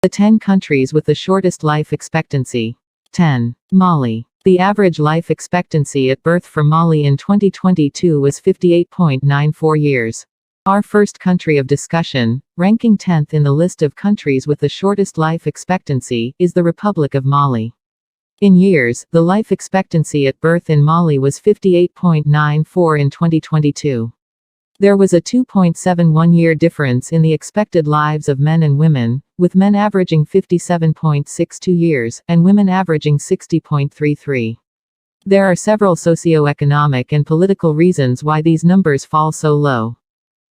The 10 countries with the shortest life expectancy. 10. Mali. The average life expectancy at birth for Mali in 2022 was 58.94 years. Our first country of discussion, ranking 10th in the list of countries with the shortest life expectancy, is the Republic of Mali. In years, the life expectancy at birth in Mali was 58.94 in 2022. There was a 2.71-year difference in the expected lives of men and women, with men averaging 57.62 years, and women averaging 60.33. There are several socio-economic and political reasons why these numbers fall so low.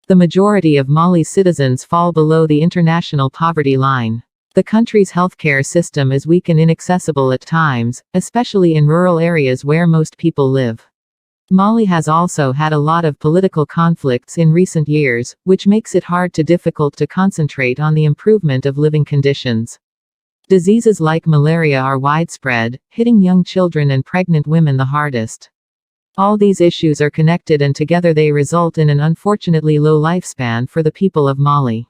The majority of Mali's citizens fall below the international poverty line. The country's healthcare system is weak and inaccessible at times, especially in rural areas where most people live. Mali has also had a lot of political conflicts in recent years, which makes it difficult to concentrate on the improvement of living conditions. Diseases like malaria are widespread, hitting young children and pregnant women the hardest. All these issues are connected and together they result in an unfortunately low lifespan for the people of Mali.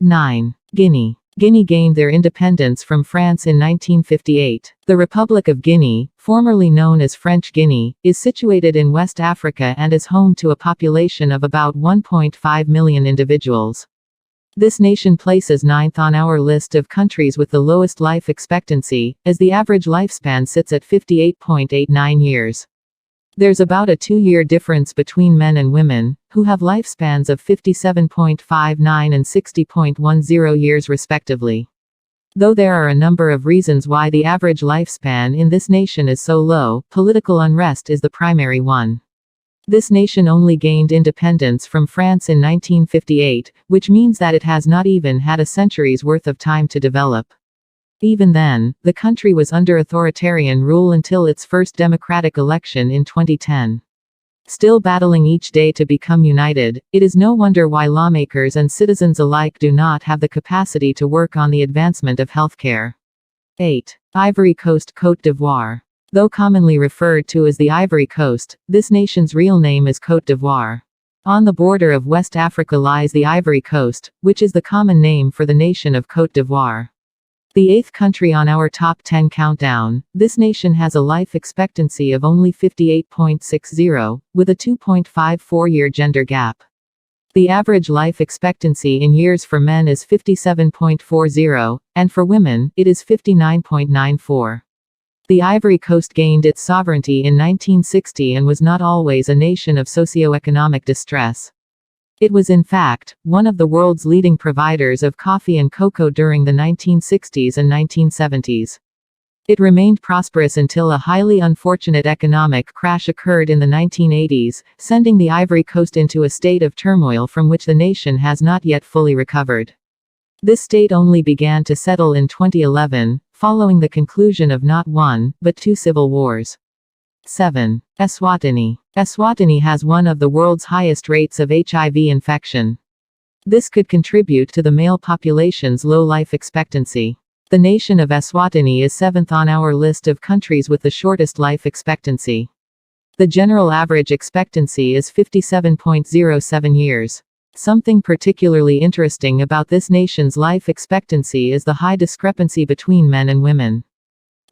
9. Guinea. Guinea gained their independence from France in 1958. The Republic of Guinea, formerly known as French Guinea, is situated in West Africa and is home to a population of about 1.5 million individuals. This nation places 9th on our list of countries with the lowest life expectancy, as the average lifespan sits at 58.89 years. There's about a 2-year difference between men and women, who have lifespans of 57.59 and 60.10 years respectively. Though there are a number of reasons why the average lifespan in this nation is so low, political unrest is the primary one. This nation only gained independence from France in 1958, which means that it has not even had a century's worth of time to develop. Even then, the country was under authoritarian rule until its first democratic election in 2010. Still battling each day to become united, it is no wonder why lawmakers and citizens alike do not have the capacity to work on the advancement of healthcare. 8. Ivory Coast, Côte d'Ivoire. Though commonly referred to as the Ivory Coast, this nation's real name is Côte d'Ivoire. On the border of West Africa lies the Ivory Coast, which is the common name for the nation of Côte d'Ivoire. The 8th country on our top 10 countdown, this nation has a life expectancy of only 58.60, with a 2.54-year gender gap. The average life expectancy in years for men is 57.40, and for women, it is 59.94. The Ivory Coast gained its sovereignty in 1960 and was not always a nation of socio-economic distress. It was in fact, one of the world's leading providers of coffee and cocoa during the 1960s and 1970s. It remained prosperous until a highly unfortunate economic crash occurred in the 1980s, sending the Ivory Coast into a state of turmoil from which the nation has not yet fully recovered. This state only began to settle in 2011, following the conclusion of not one, but 2 civil wars. 7. Eswatini. Eswatini has one of the world's highest rates of HIV infection. This could contribute to the male population's low life expectancy. The nation of Eswatini is 7th on our list of countries with the shortest life expectancy. The general average expectancy is 57.07 years. Something particularly interesting about this nation's life expectancy is the high discrepancy between men and women.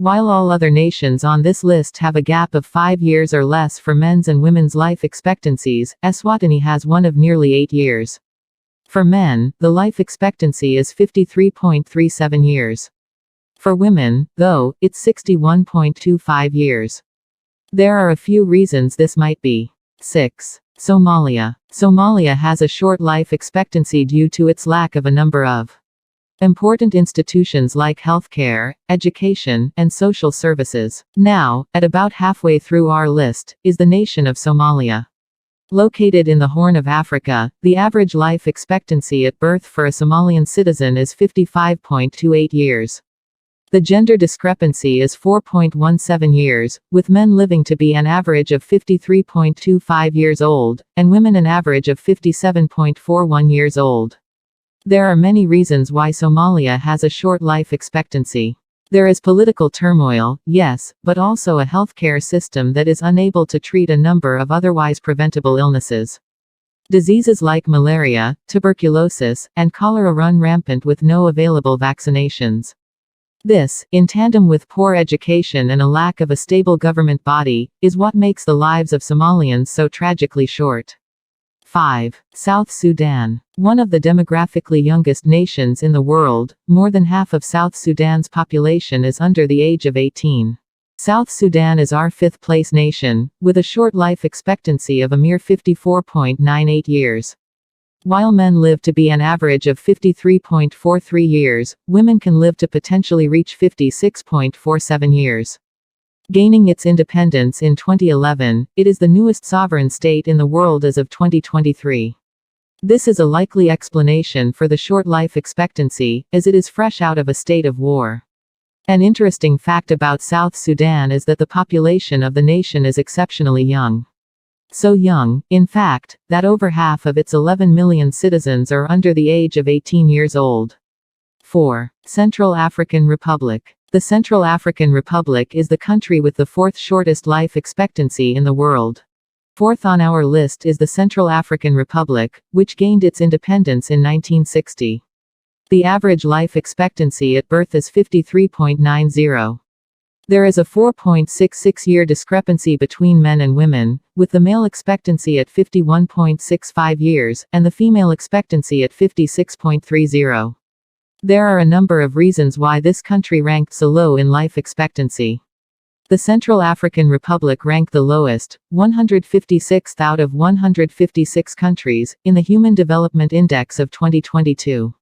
While all other nations on this list have a gap of 5 years or less for men's and women's life expectancies, Eswatini has one of nearly 8 years. For men, the life expectancy is 53.37 years. For women, though, it's 61.25 years. There are a few reasons this might be. 6. Somalia. Somalia has a short life expectancy due to its lack of a number of important institutions like healthcare, education, and social services. Now, at about halfway through our list, is the nation of Somalia. Located in the Horn of Africa, the average life expectancy at birth for a Somalian citizen is 55.28 years. The gender discrepancy is 4.17 years, with men living to be an average of 53.25 years old, and women an average of 57.41 years old. There are many reasons why Somalia has a short life expectancy. There is political turmoil, yes, but also a healthcare system that is unable to treat a number of otherwise preventable illnesses. Diseases like malaria, tuberculosis, and cholera run rampant with no available vaccinations. This, in tandem with poor education and a lack of a stable government body, is what makes the lives of Somalians so tragically short. 5. South Sudan. One of the demographically youngest nations in the world, more than half of South Sudan's population is under the age of 18. South Sudan is our fifth-place nation, with a short life expectancy of a mere 54.98 years. While men live to be an average of 53.43 years, women can live to potentially reach 56.47 years. Gaining its independence in 2011, it is the newest sovereign state in the world as of 2023. This is a likely explanation for the short life expectancy, as it is fresh out of a state of war. An interesting fact about South Sudan is that the population of the nation is exceptionally young. So young, in fact, that over half of its 11 million citizens are under the age of 18 years old. 4. Central African Republic. The Central African Republic is the country with the fourth shortest life expectancy in the world. Fourth on our list is the Central African Republic, which gained its independence in 1960. The average life expectancy at birth is 53.90. There is a 4.66-year discrepancy between men and women, with the male expectancy at 51.65 years, and the female expectancy at 56.30. There are a number of reasons why this country ranked so low in life expectancy. The Central African Republic ranked the lowest, 156th out of 156 countries, in the Human Development Index of 2022.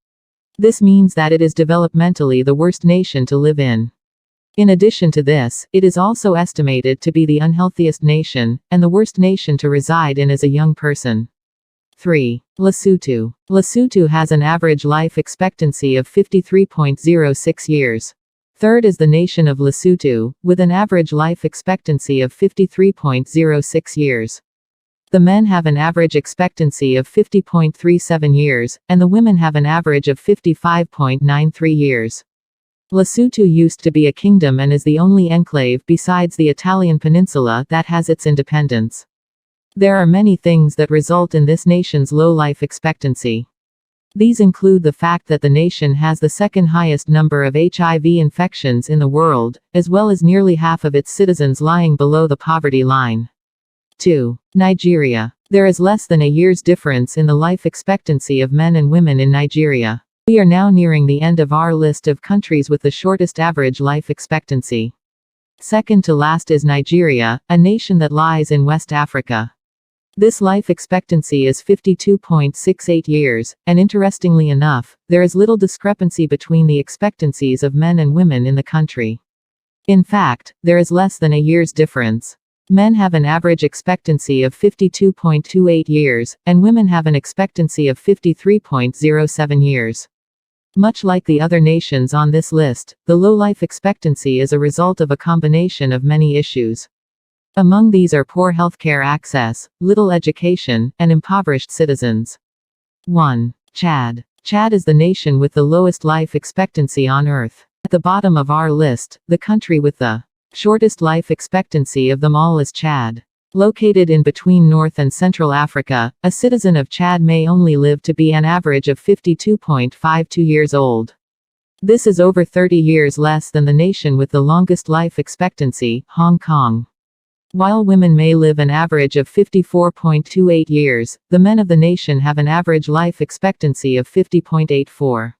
This means that it is developmentally the worst nation to live in. In addition to this, it is also estimated to be the unhealthiest nation, and the worst nation to reside in as a young person. 3. Lesotho. Lesotho has an average life expectancy of 53.06 years. Third is the nation of Lesotho, with an average life expectancy of 53.06 years. The men have an average expectancy of 50.37 years, and the women have an average of 55.93 years. Lesotho used to be a kingdom and is the only enclave besides the Italian peninsula that has its independence. There are many things that result in this nation's low life expectancy. These include the fact that the nation has the second highest number of HIV infections in the world, as well as nearly half of its citizens lying below the poverty line. 2. Nigeria. There is less than a year's difference in the life expectancy of men and women in Nigeria. We are now nearing the end of our list of countries with the shortest average life expectancy. Second to last is Nigeria, a nation that lies in West Africa. This life expectancy is 52.68 years, and interestingly enough, there is little discrepancy between the expectancies of men and women in the country. In fact, there is less than a year's difference. Men have an average expectancy of 52.28 years, and women have an expectancy of 53.07 years. Much like the other nations on this list, the low life expectancy is a result of a combination of many issues. Among these are poor healthcare access, little education, and impoverished citizens. 1. Chad. Chad is the nation with the lowest life expectancy on Earth. At the bottom of our list, the country with the shortest life expectancy of them all is Chad. Located in between North and Central Africa, a citizen of Chad may only live to be an average of 52.52 years old. This is over 30 years less than the nation with the longest life expectancy, Hong Kong. While women may live an average of 54.28 years, the men of the nation have an average life expectancy of 50.84.